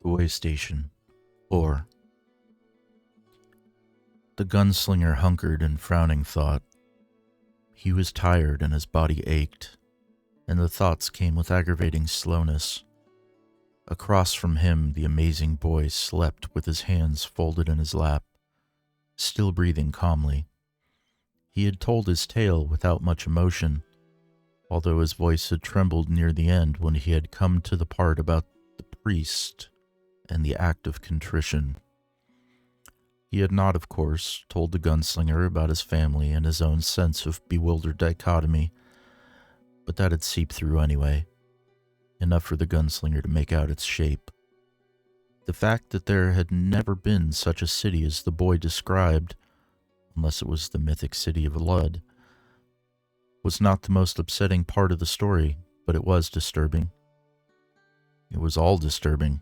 Waystation IV. The gunslinger hunkered in frowning thought. He was tired and his body ached, and the thoughts came with aggravating slowness. Across from him, the amazing boy slept with his hands folded in his lap, still breathing calmly. He had told his tale without much emotion, although his voice had trembled near the end when he had come to the part about the priest and the act of contrition. He had not, of course, told the gunslinger about his family and his own sense of bewildered dichotomy, but that had seeped through anyway, enough for the gunslinger to make out its shape. The fact that there had never been such a city as the boy described, unless it was the mythic city of Lud, was not the most upsetting part of the story, but it was disturbing. It was all disturbing.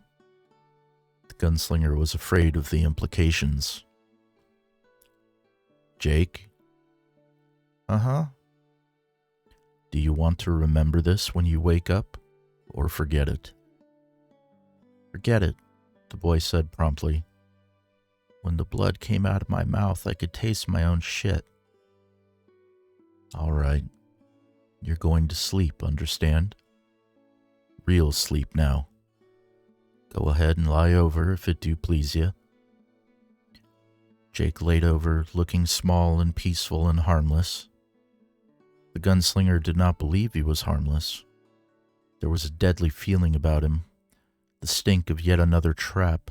The gunslinger was afraid of the implications. Jake? Uh-huh. Do you want to remember this when you wake up, or forget it? Forget it, the boy said promptly. When the blood came out of my mouth, I could taste my own shit. All right. You're going to sleep, understand? Real sleep now. Go ahead and lie over if it do please you. Jake laid over, looking small and peaceful and harmless. The gunslinger did not believe he was harmless. There was a deadly feeling about him, the stink of yet another trap.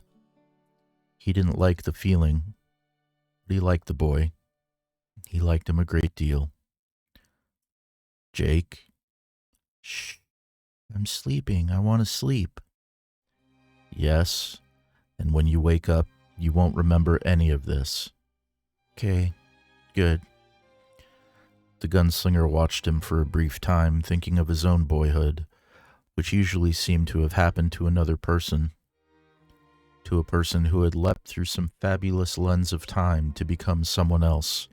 He didn't like the feeling, but he liked the boy. He liked him a great deal. Jake? Shh. I'm sleeping. I want to sleep. Yes, and when you wake up, you won't remember any of this. Okay, good. The gunslinger watched him for a brief time, thinking of his own boyhood, which usually seemed to have happened to another person. To a person who had leapt through some fabulous lens of time to become someone else,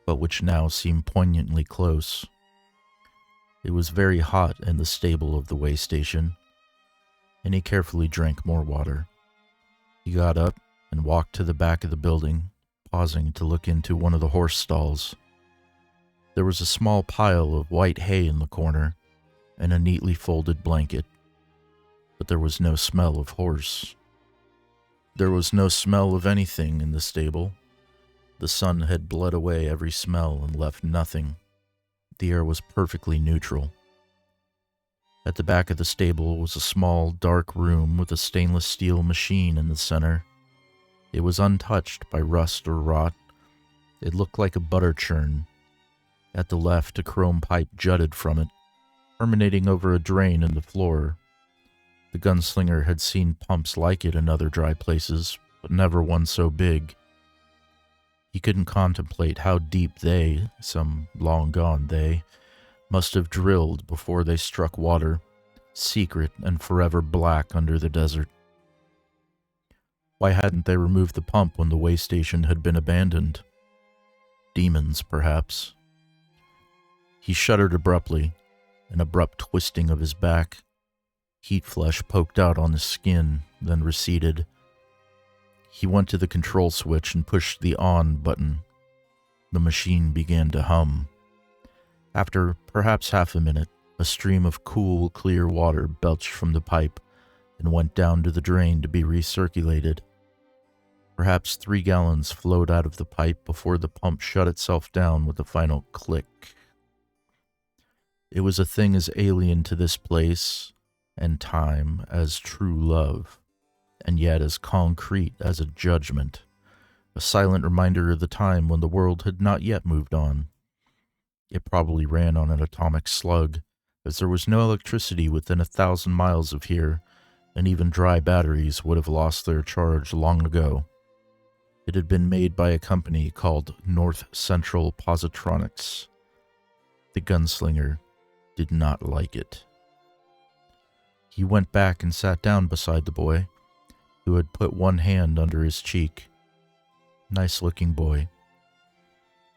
but which now seemed poignantly close. It was very hot in the stable of the Waystation, and he carefully drank more water. He got up and walked to the back of the building, pausing to look into one of the horse stalls. There was a small pile of white hay in the corner, and a neatly folded blanket, but there was no smell of horse. There was no smell of anything in the stable. The sun had bled away every smell and left nothing. The air was perfectly neutral. At the back of the stable was a small, dark room with a stainless steel machine in the center. It was untouched by rust or rot. It looked like a butter churn. At the left, a chrome pipe jutted from it, terminating over a drain in the floor. The gunslinger had seen pumps like it in other dry places, but never one so big. He couldn't contemplate how deep they, some long-gone they, must have drilled before they struck water, secret and forever black under the desert. Why hadn't they removed the pump when the Waystation had been abandoned? Demons, perhaps. He shuddered abruptly, an abrupt twisting of his back. Heat flush poked out on his skin, then receded. He went to the control switch and pushed the on button. The machine began to hum. After perhaps half a minute, a stream of cool, clear water belched from the pipe and went down to the drain to be recirculated. Perhaps 3 gallons flowed out of the pipe before the pump shut itself down with a final click. It was a thing as alien to this place and time as true love, and yet as concrete as a judgment, a silent reminder of the time when the world had not yet moved on. It probably ran on an atomic slug, as there was no electricity within 1,000 miles of here, and even dry batteries would have lost their charge long ago. It had been made by a company called North Central Positronics. The gunslinger did not like it. He went back and sat down beside the boy, who had put one hand under his cheek. Nice-looking boy.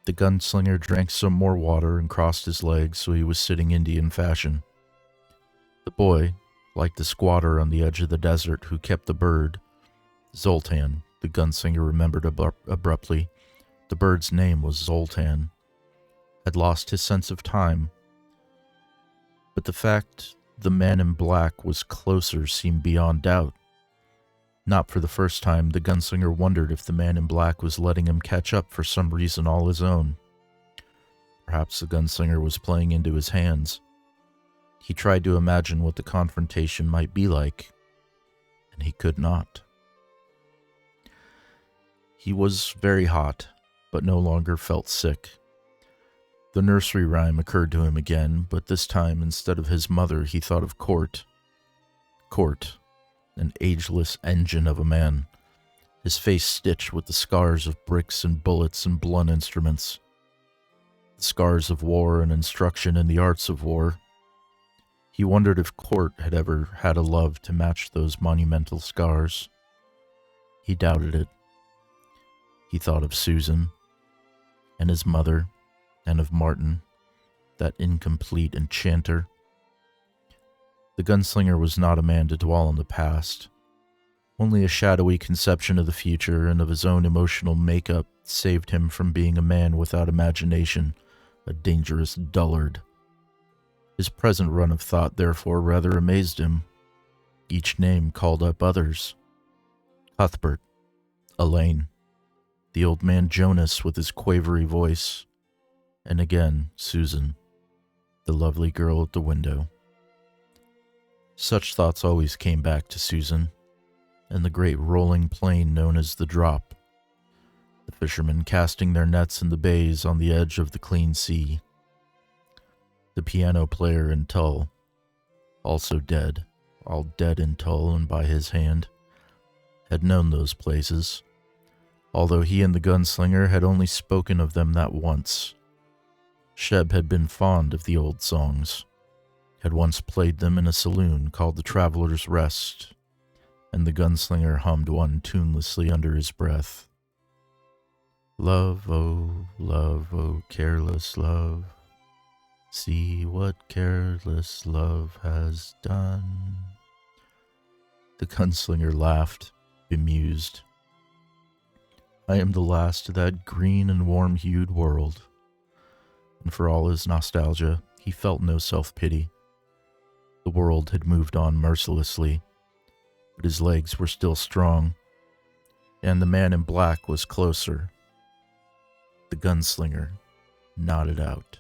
The gunslinger drank some more water and crossed his legs so he was sitting Indian fashion. The boy, Like the squatter on the edge of the desert who kept the bird, Zoltan, the gunslinger remembered abruptly. The bird's name was Zoltan. Had lost his sense of time. But the fact the man in black was closer seemed beyond doubt. Not for the first time, the gunslinger wondered if the man in black was letting him catch up for some reason all his own. Perhaps the gunslinger was playing into his hands. He tried to imagine what the confrontation might be like, and he could not. He was very hot, but no longer felt sick. The nursery rhyme occurred to him again, but this time, instead of his mother, he thought of Court. Court, an ageless engine of a man, his face stitched with the scars of bricks and bullets and blunt instruments. The scars of war and instruction in the arts of war. He wondered if Court had ever had a love to match those monumental scars. He doubted it. He thought of Susan, and his mother, and of Martin, that incomplete enchanter. The gunslinger was not a man to dwell on the past. Only a shadowy conception of the future and of his own emotional makeup saved him from being a man without imagination, a dangerous dullard. His present run of thought therefore rather amazed him. Each name called up others. Cuthbert, Elaine, the old man Jonas with his quavery voice, and again Susan, the lovely girl at the window. Such thoughts always came back to Susan, and the great rolling plain known as the Drop, the fishermen casting their nets in the bays on the edge of the clean sea. The piano player in Tull, also dead, all dead in Tull and by his hand, had known those places, although he and the gunslinger had only spoken of them that once. Sheb had been fond of the old songs, had once played them in a saloon called the Traveler's Rest, and the gunslinger hummed one tunelessly under his breath. Love, oh, careless love, see what careless love has done. The gunslinger laughed, bemused. I am the last of that green and warm-hued world. And for all his nostalgia, he felt no self-pity. The world had moved on mercilessly, but his legs were still strong, and the man in black was closer. The gunslinger nodded out.